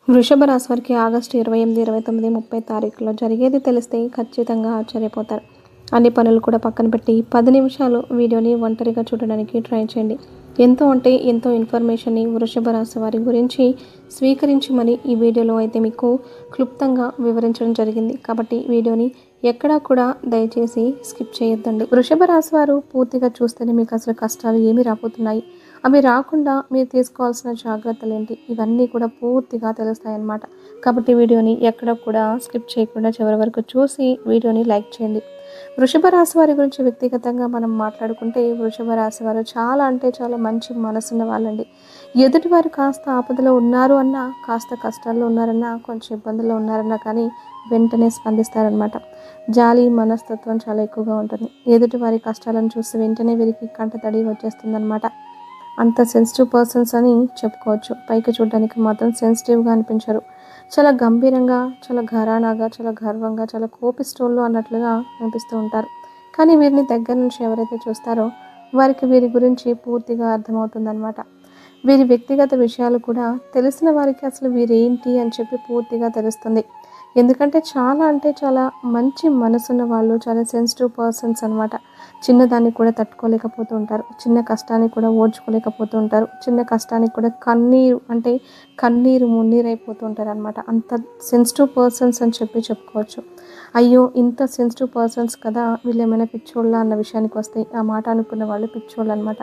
వృషభ రాశి వారికి ఆగస్టు 28, 29, 30 తారీఖులో జరిగేది తెలిస్తే ఖచ్చితంగా ఆశ్చర్యపోతారు. అన్ని పనులు కూడా పక్కన పెట్టి 10 నిమిషాలు వీడియోని ఒంటరిగా చూడడానికి ట్రై చేయండి. ఎంతో ఇన్ఫర్మేషన్ని వృషభ రాశి వారి గురించి స్వీకరించి మరి ఈ వీడియోలో అయితే మీకు క్లుప్తంగా వివరించడం జరిగింది. కాబట్టి వీడియోని ఎక్కడా కూడా దయచేసి స్కిప్ చేయొద్దండి. వృషభ రాశి వారు పూర్తిగా చూస్తేనే మీకు అసలు కష్టాలు ఏమి రాబోతున్నాయి, అవి రాకుండా మీరు తీసుకోవాల్సిన జాగ్రత్తలు ఏంటి, ఇవన్నీ కూడా పూర్తిగా తెలుస్తాయన్నమాట. కాబట్టి వీడియోని ఎక్కడ కూడా స్కిప్ చేయకుండా చివరి వరకు చూసి వీడియోని లైక్ చేయండి. వృషభ రాశి వారి గురించి వ్యక్తిగతంగా మనం మాట్లాడుకుంటే వృషభ రాశి వారు చాలా మంచి మనసున్న వాళ్ళండి. ఎదుటివారు కాస్త ఆపదలో ఉన్నారు అన్నా, కాస్త కష్టాల్లో ఉన్నారన్నా, కొంచెం ఇబ్బందుల్లో ఉన్నారన్నా కానీ వెంటనే స్పందిస్తారనమాట. జాలి మనస్తత్వం చాలా ఎక్కువగా ఉంటుంది. ఎదుటివారి కష్టాలను చూసి వెంటనే వీరికి కంటతడి వచ్చేస్తుందన్నమాట. అంత సెన్సిటివ్ పర్సన్స్ అని చెప్పుకోవచ్చు. పైకి చూడడానికి మాత్రం సెన్సిటివ్గా అనిపించరు. చాలా గంభీరంగా, చాలా ఘరానాగా, చాలా గర్వంగా, చాలా కోపిస్టోళ్ళు అన్నట్లుగా అనిపిస్తూ ఉంటారు. కానీ వీరిని దగ్గర నుంచి ఎవరైతే చూస్తారో వారికి వీరి గురించి పూర్తిగా అర్థమవుతుందన్నమాట. వీరి వ్యక్తిగత విషయాలు కూడా తెలిసిన వారికి అసలు వీరేంటి అని చెప్పి పూర్తిగా తెలుస్తుంది. ఎందుకంటే చాలా మంచి మనసున్న వాళ్ళు, చాలా సెన్సిటివ్ పర్సన్స్ అనమాట. చిన్నదాన్ని కూడా తట్టుకోలేకపోతూ ఉంటారు. చిన్న కష్టాన్ని కూడా ఓర్చుకోలేకపోతూ ఉంటారు. చిన్న కష్టానికి కూడా కన్నీరు మున్నీరైపోతూ ఉంటారు అనమాట. అంత సెన్సిటివ్ పర్సన్స్ అని చెప్పి చెప్పుకోవచ్చు. అయ్యో, ఇంత సెన్సిటివ్ పర్సన్స్ కదా, వీళ్ళు ఏమైనా పిచ్చోళ్ళ అన్న విషయానికి వస్తే ఆ మాట అనుకున్న వాళ్ళు పిచ్చోళ్ళు అనమాట.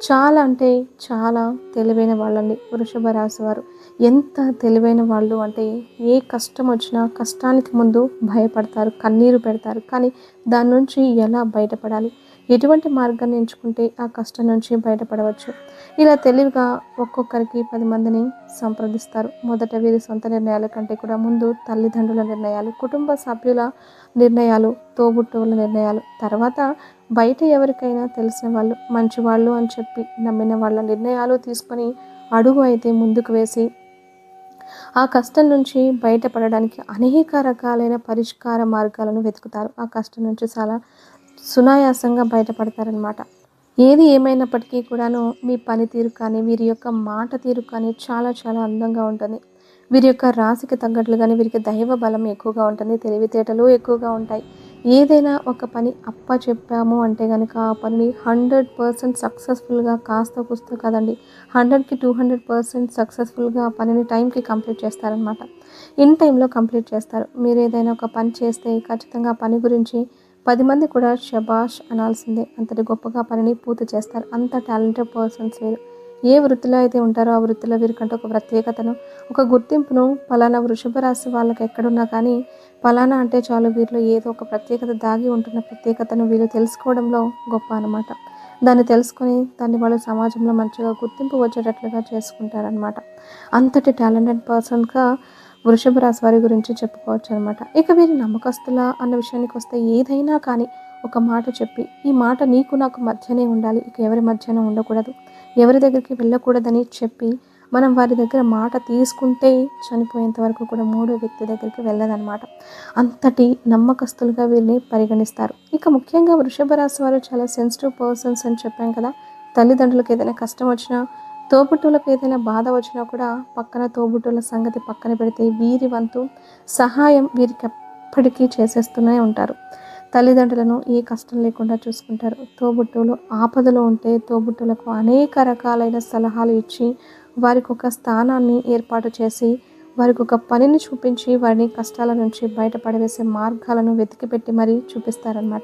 చాలా తెలివైన వాళ్ళండి వృషభ రాశి వారు. ఎంత తెలివైన వాళ్ళు అంటే ఏ కష్టం వచ్చినా కష్టానికి ముందు భయపడతారు, కన్నీరు పెడతారు. కానీ దాని నుంచి ఎలా బయటపడాలి, ఎటువంటి మార్గాన్ని ఎంచుకుంటే ఆ కష్టం నుంచి బయటపడవచ్చు, ఇలా తెలివిగా ఒక్కొక్కరికి 10 మందిని సంప్రదిస్తారు. మొదట వీరి సొంత నిర్ణయాల కంటే కూడా ముందు తల్లిదండ్రుల నిర్ణయాలు, కుటుంబ సభ్యుల నిర్ణయాలు, తోబుట్టువుల నిర్ణయాలు, తర్వాత బయట ఎవరికైనా తెలిసిన వాళ్ళు, మంచివాళ్ళు అని చెప్పి నమ్మిన వాళ్ళ నిర్ణయాలు తీసుకొని అడుగు అయితే ముందుకు వేసి ఆ కష్టం నుంచి బయటపడడానికి అనేక రకాలైన పరిష్కార మార్గాలను వెతుకుతారు. ఆ కష్టం నుంచి చాలా సునాయాసంగా బయటపడతారనమాట. ఏది ఏమైనప్పటికీ కూడాను మీ పనితీరు కానీ, వీరి యొక్క మాట తీరు కానీ చాలా అందంగా ఉంటుంది. వీరి యొక్క రాశికి తగ్గట్లుగానే వీరికి దైవ బలం ఎక్కువగా ఉంటుంది. తెలివితేటలు ఎక్కువగా ఉంటాయి. ఏదైనా ఒక పని చెప్పాము అంటే కనుక ఆ పనిని 100% సక్సెస్ఫుల్గా, కాస్త కూస్త కదండి, 100కి 200% సక్సెస్ఫుల్గా ఆ పనిని టైంకి కంప్లీట్ చేస్తారనమాట. ఇన్ టైంలో కంప్లీట్ చేస్తారు. మీరు ఏదైనా ఒక పని చేస్తే ఖచ్చితంగా ఆ పని గురించి 10 మంది కూడా శబాష్ అనాల్సిందే. అంతటి గొప్పగా పనిని పూర్తి చేస్తారు. అంత టాలెంటెడ్ పర్సన్స్ వీరు. ఏ వృత్తిలో అయితే ఉంటారో ఆ వృత్తిలో వీరికంటే ఒక ప్రత్యేకతను, ఒక గుర్తింపును పలానా వృషభ రాశి వాళ్ళకి ఎక్కడున్నా కానీ పలానా అంటే చాలు, వీరిలో ఏదో ఒక ప్రత్యేకత దాగి ఉంటున్న ప్రత్యేకతను వీళ్ళు తెలుసుకోవడంలో గొప్ప అనమాట. దాన్ని తెలుసుకొని దాన్ని వాళ్ళు సమాజంలో మంచిగా గుర్తింపు వచ్చేటట్లుగా చేసుకుంటారనమాట. అంతటి టాలెంటెడ్ పర్సన్గా వృషభ రాశి వారి గురించి చెప్పుకోవచ్చు అనమాట. ఇక వీరి నమ్మకస్తుల అన్న విషయానికి వస్తే ఏదైనా కానీ ఒక మాట చెప్పి, ఈ మాట నీకు నాకు మధ్యనే ఉండాలి, ఇక ఎవరి మధ్యన ఉండకూడదు, ఎవరి దగ్గరికి వెళ్ళకూడదని చెప్పి మనం వారి దగ్గర మాట తీసుకుంటే చనిపోయేంత వరకు కూడా మూడో వ్యక్తి దగ్గరికి వెళ్ళదన్నమాట. అంతటి నమ్మకస్తులుగా వీరిని పరిగణిస్తారు. ఇక ముఖ్యంగా వృషభ రాశి వారు చాలా సెన్సిటివ్ పర్సన్స్ అని చెప్పాం కదా. తల్లిదండ్రులకు ఏదైనా కష్టం వచ్చినా, తోబుట్టువులకు ఏదైనా బాధ వచ్చినా కూడా పక్కన తోబుట్టువుల సంగతి పక్కన పెడితే వీరి వంతు సహాయం వీరికి ఎప్పటికీ చేసేస్తూనే ఉంటారు. తల్లిదండ్రులను ఏ కష్టం లేకుండా చూసుకుంటారు. తోబుట్టువులు ఆపదలో ఉంటే తోబుట్టువులకు అనేక రకాలైన సలహాలు ఇచ్చి వారికి ఒక స్థానాన్ని ఏర్పాటు చేసి వారికి ఒక పనిని చూపించి వారిని కష్టాల నుంచి బయటపడవేసే మార్గాలను వెతికిపెట్టి మరీ చూపిస్తారనమాట.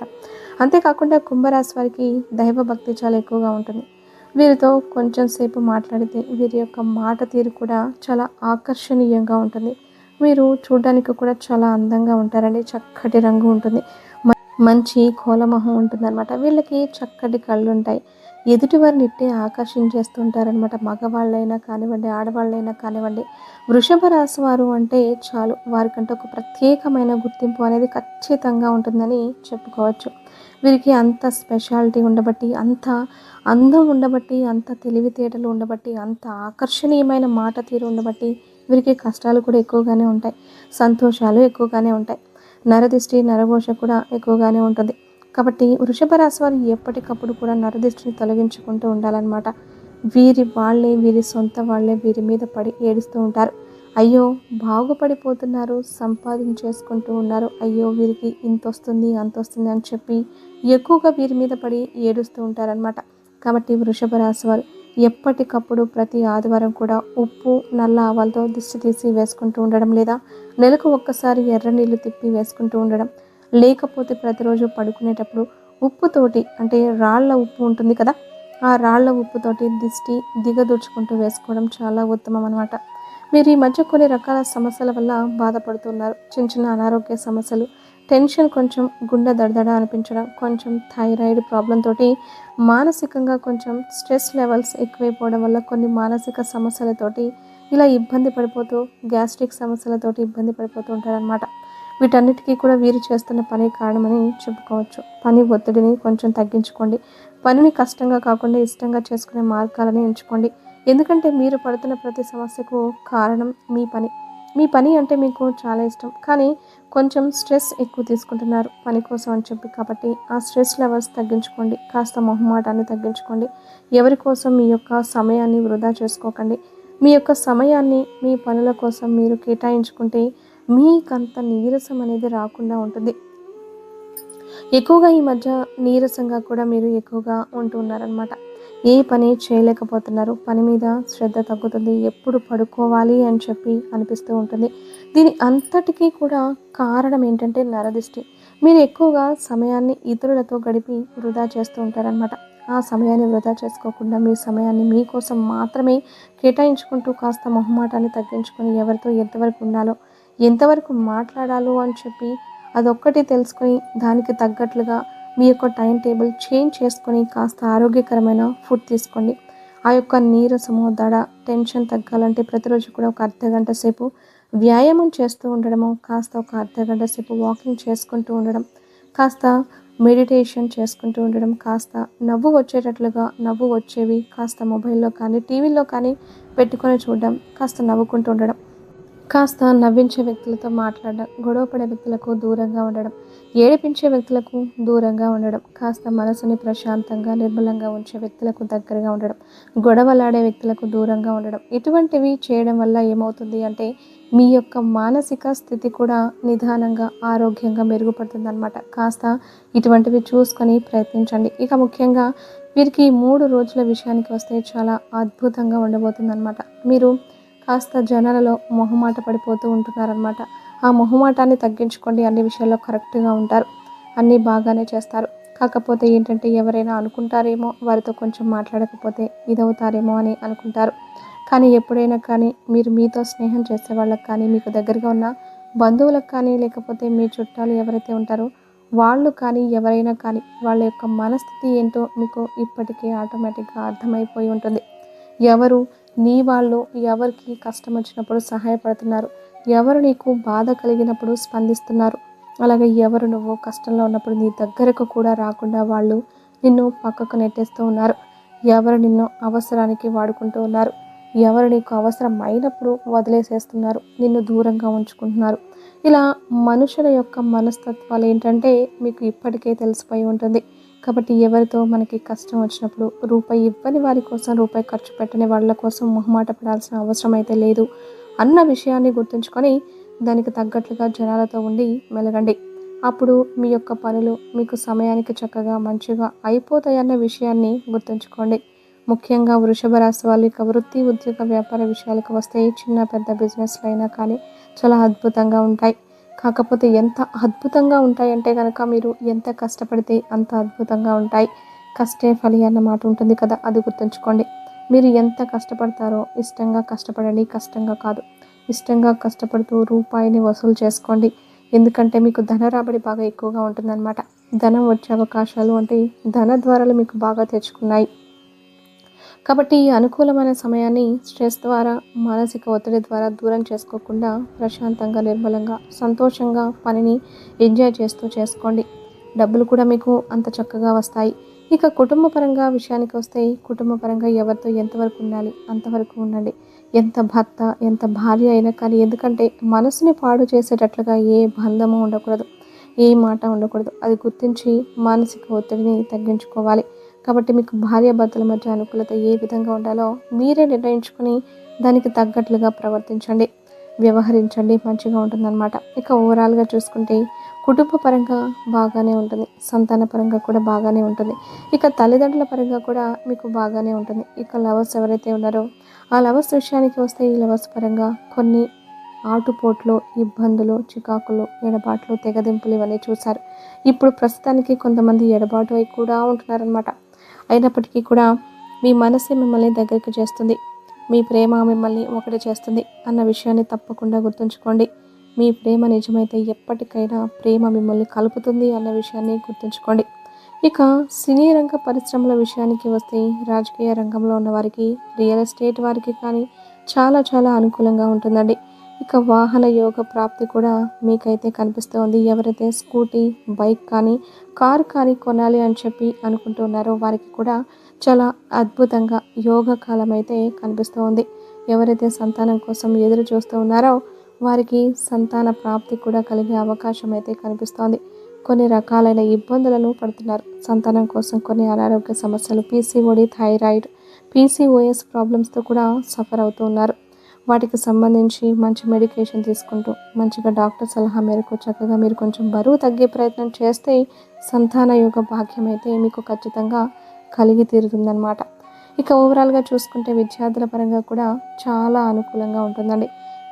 అంతేకాకుండా కుంభరాశి వారికి దైవభక్తి చాలా ఎక్కువగా ఉంటుంది. వీరితో కొంచెం సేపు మాట్లాడితే వీరి యొక్క మాట తీరు కూడా చాలా ఆకర్షణీయంగా ఉంటుంది. మీరు చూడడానికి కూడా చాలా అందంగా ఉంటారండి. చక్కటి రంగు ఉంటుంది, మంచి కోలమొహం ఉంటుందన్నమాట. వీళ్ళకి చక్కటి కళ్ళు ఉంటాయి. ఎదుటి వారిని ఇట్టే ఆకర్షించేస్తుంటారనమాట. మగవాళ్ళైనా కానివ్వండి, ఆడవాళ్ళైనా కానివ్వండి. వృషభ రాశి వారు అంటే చాలు వారికంటే ఒక ప్రత్యేకమైన గుర్తింపు అనేది ఖచ్చితంగా ఉంటుందని చెప్పుకోవచ్చు. వీరికి అంత స్పెషాలిటీ ఉండబట్టి, అంత అందం ఉండబట్టి, అంత తెలివితేటలు ఉండబట్టి, అంత ఆకర్షణీయమైన మాట తీరు ఉండబట్టి వీరికి కష్టాలు కూడా ఎక్కువగానే ఉంటాయి, సంతోషాలు ఎక్కువగానే ఉంటాయి. నరదిష్టి, నరఘోష కూడా ఎక్కువగానే ఉంటుంది. కాబట్టి వృషభ రాశి వారు ఎప్పటికప్పుడు కూడా నరదిష్టిని తొలగించుకుంటూ ఉండాలన్నమాట. వీరి సొంత వాళ్ళే వీరి మీద పడి ఏడుస్తూ ఉంటారు. అయ్యో బాగుపడిపోతున్నారు, సంపాదించేసుకుంటూ ఉన్నారు, అయ్యో వీరికి ఇంత వస్తుంది అంత వస్తుంది అని చెప్పి ఎక్కువగా వీరి మీద పడి ఏడుస్తూ ఉంటారనమాట. కాబట్టి వృషభ రాశి వారు ఎప్పటికప్పుడు ప్రతి ఆదివారం కూడా ఉప్పు నల్ల ఆవాలతో దిష్టి తీసి వేసుకుంటూ ఉండడం, లేదా నెలకు ఒక్కసారి ఎర్ర నీళ్లు తిప్పి వేసుకుంటూ ఉండడం, లేకపోతే ప్రతిరోజు పడుకునేటప్పుడు ఉప్పుతోటి, అంటే రాళ్ల ఉప్పు ఉంటుంది కదా, ఆ రాళ్ల ఉప్పుతోటి దిష్టి దిగదూర్చుకుంటూ వేసుకోవడం చాలా ఉత్తమం అనమాట. మీరు ఈ మధ్య కొన్ని రకాల సమస్యల వల్ల బాధపడుతున్నారు. చిన్న చిన్న అనారోగ్య సమస్యలు, టెన్షన్, కొంచెం గుండె దడదడ అనిపించడం, కొంచెం థైరాయిడ్ ప్రాబ్లం తోటి మానసికంగా కొంచెం స్ట్రెస్ లెవెల్స్ ఎక్కువైపోవడం వల్ల కొన్ని మానసిక సమస్యలతోటి ఇలా ఇబ్బంది పడిపోతూ, గ్యాస్ట్రిక్ సమస్యలతోటి ఇబ్బంది పడిపోతూ ఉంటారనమాట. వీటన్నిటికీ కూడా వీరు చేస్తున్న పని కారణమని చెప్పుకోవచ్చు. పని ఒత్తిడిని కొంచెం తగ్గించుకోండి. పనిని కష్టంగా కాకుండా ఇష్టంగా చేసుకునే మార్గాలని ఎంచుకోండి. ఎందుకంటే మీరు పడుతున్న ప్రతి సమస్యకు కారణం మీ పని. మీ పని అంటే మీకు చాలా ఇష్టం, కానీ కొంచెం స్ట్రెస్ ఎక్కువ తీసుకుంటున్నారు పని కోసం అని చెప్పి. కాబట్టి ఆ స్ట్రెస్ లెవెల్స్ తగ్గించుకోండి. కాస్త మొహమాటాన్ని తగ్గించుకోండి. ఎవరి కోసం మీ యొక్క సమయాన్ని వృధా చేసుకోకండి. మీ యొక్క సమయాన్ని మీ పనుల కోసం మీరు కేటాయించుకుంటే మీకంత నీరసం అనేది రాకుండా ఉంటుంది. ఎక్కువగా ఈ మధ్య నీరసంగా కూడా మీరు ఎక్కువగా ఉంటూ ఉన్నారనమాట. ఏ పని చేయలేకపోతున్నారు, పని మీద శ్రద్ధ తగ్గుతుంది, ఎప్పుడు పడుకోవాలి అని చెప్పి అనిపిస్తూ ఉంటుంది. దీని అంతటికీ కూడా కారణం ఏంటంటే నరదిష్టి. మీరు ఎక్కువగా సమయాన్ని ఇతరులతో గడిపి వృధా చేస్తూ ఉంటారనమాట. ఆ సమయాన్ని వృధా చేసుకోకుండా మీ సమయాన్ని మీకోసం మాత్రమే కేటాయించుకుంటూ కాస్త మొహమాటాన్ని తగ్గించుకొని ఎవరితో ఎంతవరకు ఉండాలో, ఎంతవరకు మాట్లాడాలో అని చెప్పి అదొక్కటి తెలుసుకొని దానికి తగ్గట్లుగా మీ యొక్క టైం టేబుల్ చేంజ్ చేసుకొని కాస్త ఆరోగ్యకరమైన ఫుడ్ తీసుకోండి. ఆ యొక్క నీరసము, దడ, టెన్షన్ తగ్గాలంటే ప్రతిరోజు కూడా ఒక అర్ధగంట సేపు వ్యాయామం చేస్తూ ఉండడము, కాస్త ఒక అర్ధగంట సేపు వాకింగ్ చేసుకుంటూ ఉండడం, కాస్త మెడిటేషన్ చేసుకుంటూ ఉండడం, కాస్త నవ్వు వచ్చేటట్లుగా నవ్వు వచ్చేవి కాస్త మొబైల్లో కానీ టీవీలో కానీ పెట్టుకొని చూడడం, కాస్త నవ్వుకుంటూ ఉండడం, కాస్త నవ్వించే వ్యక్తులతో మాట్లాడడం, గొడవపడే వ్యక్తులకు దూరంగా ఉండడం, ఏడిపించే వ్యక్తులకు దూరంగా ఉండడం, కాస్త మనసుని ప్రశాంతంగా నిర్మలంగా ఉంచే వ్యక్తులకు దగ్గరగా ఉండడం, గొడవలాడే వ్యక్తులకు దూరంగా ఉండడం, ఇటువంటివి చేయడం వల్ల ఏమవుతుంది అంటే మీ యొక్క మానసిక స్థితి కూడా నిదానంగా ఆరోగ్యంగా మెరుగుపడుతుందన్నమాట. కాస్త ఇటువంటివి చూసుకొని ప్రయత్నించండి. ఇక ముఖ్యంగా వీరికి 3 రోజుల విషయానికి వస్తే చాలా అద్భుతంగా ఉండబోతుందన్నమాట. మీరు కాస్త జనాలలో మొహమాట పడిపోతూ ఉంటున్నారనమాట. ఆ మొహమాటాన్ని తగ్గించుకోండి. అన్ని విషయాల్లో కరెక్ట్గా ఉంటారు, అన్నీ బాగానే చేస్తారు. కాకపోతే ఏంటంటే ఎవరైనా అనుకుంటారేమో, వారితో కొంచెం మాట్లాడకపోతే ఇదవుతారేమో అని అనుకుంటారు. కానీ ఎప్పుడైనా కానీ మీరు మీతో స్నేహం చేసే వాళ్ళకి కానీ, మీకు దగ్గరగా ఉన్న బంధువులకు కానీ, లేకపోతే మీ చుట్టాలు ఎవరైతే ఉంటారో వాళ్ళు కానీ, ఎవరైనా కానీ వాళ్ళ యొక్క మనస్థితి ఏంటో మీకు ఇప్పటికే ఆటోమేటిక్గా అర్థమైపోయి ఉంటుంది. ఎవరు నీ వాళ్ళు, ఎవరికి కష్టం వచ్చినప్పుడు సహాయపడుతున్నారు, ఎవరు నీకు బాధ కలిగినప్పుడు స్పందిస్తున్నారు, అలాగే ఎవరు నువ్వు కష్టంలో ఉన్నప్పుడు నీ దగ్గరకు కూడా రాకుండా వాళ్ళు నిన్ను పక్కకు నెట్టేస్తూ ఉన్నారు, ఎవరు నిన్ను అవసరానికి వాడుకుంటూ ఉన్నారు, ఎవరు నీకు అవసరం అయినప్పుడు వదిలేసేస్తున్నారు, నిన్ను దూరంగా ఉంచుకుంటున్నారు. ఇలా మనుషుల యొక్క మనస్తత్వాలు ఏంటంటే మీకు ఇప్పటికే తెలిసిపోయి ఉంటుంది. కాబట్టి ఎవరితో మనకి కష్టం వచ్చినప్పుడు రూపాయి ఇవ్వని వారి కోసం, రూపాయి ఖర్చు పెట్టని వాళ్ళ కోసం మొహమాట పడాల్సిన అవసరం అయితే లేదు అన్న విషయాన్ని గుర్తుంచుకొని దానికి తగ్గట్లుగా జనాలతో ఉండి మెలగండి. అప్పుడు మీ యొక్క పనులు మీకు సమయానికి చక్కగా మంచిగా అయిపోతాయన్న విషయాన్ని గుర్తుంచుకోండి. ముఖ్యంగా వృషభ రాశి వాళ్ళు ఇక వృత్తి, ఉద్యోగ, వ్యాపార విషయాలకు వస్తే చిన్న పెద్ద బిజినెస్లు అయినా కానీ చాలా అద్భుతంగా ఉంటాయి. కాకపోతే ఎంత అద్భుతంగా ఉంటాయంటే కనుక మీరు ఎంత కష్టపడితే అంత అద్భుతంగా ఉంటాయి. కష్టే ఫలి అన్న మాట ఉంటుంది కదా, అది గుర్తుంచుకోండి. మీరు ఎంత కష్టపడతారో ఇష్టంగా కష్టపడండి, కష్టంగా కాదు. ఇష్టంగా కష్టపడుతూ రూపాయిని వసూలు చేసుకోండి. ఎందుకంటే మీకు ధన రాబడి బాగా ఎక్కువగా ఉంటుందన్నమాట. ధనం వచ్చే అవకాశాలు అంటే ధన ద్వారాలు మీకు బాగా తెచ్చుకున్నాయి. కాబట్టి ఈ అనుకూలమైన సమయాన్ని స్ట్రెస్ ద్వారా, మానసిక ఒత్తిడి ద్వారా దూరం చేసుకోకుండా ప్రశాంతంగా, నిర్మలంగా, సంతోషంగా పనిని ఎంజాయ్ చేస్తూ చేసుకోండి. డబ్బులు కూడా మీకు అంత చక్కగా వస్తాయి. ఇక కుటుంబ పరంగా విషయానికి వస్తే కుటుంబ పరంగా ఎవరితో ఎంతవరకు ఉండాలి అంతవరకు ఉండండి. ఎంత భర్త, ఎంత భార్య అయినా కానీ, ఎందుకంటే మనసుని పాడు చేసేటట్లుగా ఏ బంధము ఉండకూడదు, ఏ మాట ఉండకూడదు. అది గుర్తించి మానసిక ఒత్తిడిని తగ్గించుకోవాలి. కాబట్టి మీకు భార్యాభర్తల మధ్య అనుకూలత ఏ విధంగా ఉండాలో మీరే నిర్ణయించుకొని దానికి తగ్గట్లుగా ప్రవర్తించండి. వ్యవహరించండి, మంచిగా ఉంటుందన్నమాట. ఇక ఓవరాల్గా చూసుకుంటే కుటుంబ పరంగా బాగానే ఉంటుంది, సంతాన పరంగా కూడా బాగానే ఉంటుంది, ఇక తల్లిదండ్రుల పరంగా కూడా మీకు బాగానే ఉంటుంది. ఇక లవర్స్ ఎవరైతే ఉన్నారో ఆ లవర్స్ విషయానికి వస్తే ఈ లవర్స్ పరంగా కొన్ని ఆటుపోట్లు, ఇబ్బందులు, చికాకులు, ఎడబాట్లు, తెగదింపులు ఇవన్నీ చూశారు. ఇప్పుడు ప్రస్తుతానికి కొంతమంది ఎడబాటు అయి కూడా ఉంటున్నారనమాట. అయినప్పటికీ కూడా మీ మనసే మిమ్మల్ని దగ్గరికి చేస్తుంది, మీ ప్రేమ మిమ్మల్ని ఒకటి చేస్తుంది అన్న విషయాన్ని తప్పకుండా గుర్తుంచుకోండి. మీ ప్రేమ నిజమైతే ఎప్పటికైనా ప్రేమ మిమ్మల్ని కలుపుతుంది అన్న విషయాన్ని గుర్తుంచుకోండి. ఇక సినీ రంగ పరిశ్రమల విషయానికి వస్తే రాజకీయ రంగంలో ఉన్న వారికి, రియల్ ఎస్టేట్ వారికి కానీ చాలా చాలా అనుకూలంగా ఉంటుందండి. ఇక వాహన యోగ ప్రాప్తి కూడా మీకైతే కనిపిస్తుంది. ఎవరైతే స్కూటీ, బైక్ కానీ కారు కానీ కొనాలి అని చెప్పి అనుకుంటున్నారో వారికి కూడా చాలా అద్భుతంగా యోగ కాలం అయితే కనిపిస్తూ ఉంది. ఎవరైతే సంతానం కోసం ఎదురు చూస్తూ ఉన్నారో వారికి సంతాన ప్రాప్తి కూడా కలిగే అవకాశం అయితే కనిపిస్తోంది. కొన్ని రకాలైన ఇబ్బందులను పడుతున్నారు సంతానం కోసం. కొన్ని అనారోగ్య సమస్యలు, పీసీఓడి, థైరాయిడ్, పీసీఓఎస్ ప్రాబ్లమ్స్తో కూడా సఫర్ అవుతూ ఉన్నారు. వాటికి సంబంధించి మంచి మెడికేషన్ తీసుకుంటూ మంచిగా డాక్టర్ సలహా మేరకు చక్కగా మీరు కొంచెం బరువు తగ్గే ప్రయత్నం చేస్తే సంతాన యోగ భాగ్యం అయితే మీకు ఖచ్చితంగా కలిగి తీరుతుందన్నమాట. ఇక ఓవరాల్గా చూసుకుంటే విద్యార్థుల పరంగా కూడా చాలా అనుకూలంగా ఉంటుందండి.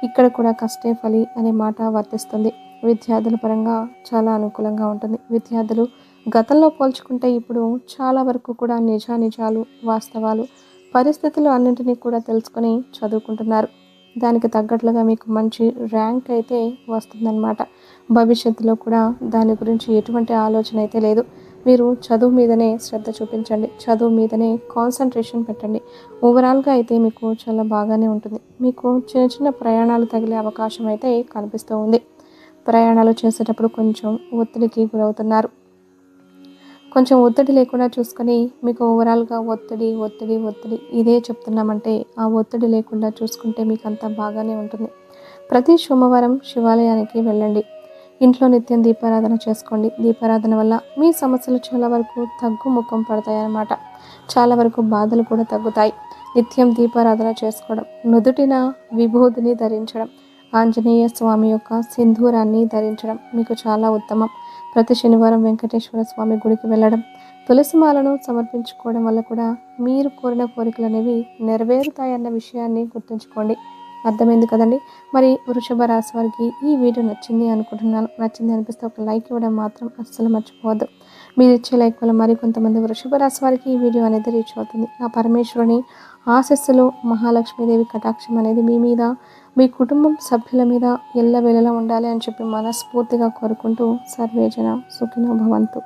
ఇక్కడ కూడా కష్టే ఫలి అనే మాట వర్తిస్తుంది. విద్యార్థుల పరంగా చాలా అనుకూలంగా ఉంటుంది. విద్యార్థులు గతంలో పోల్చుకుంటే ఇప్పుడు చాలా వరకు కూడా నిజాలు, వాస్తవాలు, పరిస్థితులు అన్నింటినీ కూడా తెలుసుకొని చదువుకుంటున్నారు. దానికి తగ్గట్లుగా మీకు మంచి ర్యాంక్ అయితే వస్తుందన్నమాట. భవిష్యత్తులో కూడా దాని గురించి ఎటువంటి ఆలోచన అయితే లేదు. మీరు చదువు మీదనే శ్రద్ధ చూపించండి, చదువు మీదనే కాన్సన్ట్రేషన్ పెట్టండి. ఓవరాల్గా అయితే మీకు చాలా బాగానే ఉంటుంది. మీకు చిన్న చిన్న ప్రయాణాలు తగిలే అవకాశం అయితే కనిపిస్తూ ఉంది. ప్రయాణాలు చేసేటప్పుడు కొంచెం ఒత్తిడికి గురవుతున్నారు. కొంచెం ఒత్తిడి లేకుండా చూసుకొని మీకు ఓవరాల్గా ఒత్తిడి ఒత్తిడి ఒత్తిడి ఇదే చెప్తున్నామంటే ఆ ఒత్తిడి లేకుండా చూసుకుంటే మీకు అంతా బాగానే ఉంటుంది. ప్రతి సోమవారం శివాలయానికి వెళ్ళండి. ఇంట్లో నిత్యం దీపారాధన చేసుకోండి. దీపారాధన వల్ల మీ సమస్యలు చాలా వరకు తగ్గుముఖం పడతాయన్నమాట. చాలా వరకు బాధలు కూడా తగ్గుతాయి. నిత్యం దీపారాధన చేసుకోవడం, నుదుటిన విభూతిని ధరించడం, ఆంజనేయ స్వామి యొక్క సింధూరాన్ని ధరించడం మీకు చాలా ఉత్తమం. ప్రతి శనివారం వెంకటేశ్వర స్వామి గుడికి వెళ్ళడం, తులసిమాలను సమర్పించుకోవడం వల్ల కూడా మీరు కోరిన కోరికలు అనేవి నెరవేరుతాయన్న విషయాన్ని గుర్తుంచుకోండి. అర్థమైంది కదండి. మరి వృషభ రాశి వారికి ఈ వీడియో నచ్చింది అనుకుంటున్నాను. నచ్చింది అనిపిస్తే ఒక లైక్ ఇవ్వడం మాత్రం అస్సలు మర్చిపోవద్దు. మీరు ఇచ్చే లైక్ వల్ల మరి కొంతమంది వృషభ రాశి వారికి ఈ వీడియో అనేది రీచ్ అవుతుంది. ఆ పరమేశ్వరుని ఆశస్సులు, మహాలక్ష్మీదేవి కటాక్షం అనేది మీ మీద, మీ కుటుంబం సభ్యుల మీద ఎల్లవేళలా ఉండాలి అని చెప్పి మనస్ఫూర్తిగా కోరుకుంటూ సర్వేజన సుఖినో భవంతు.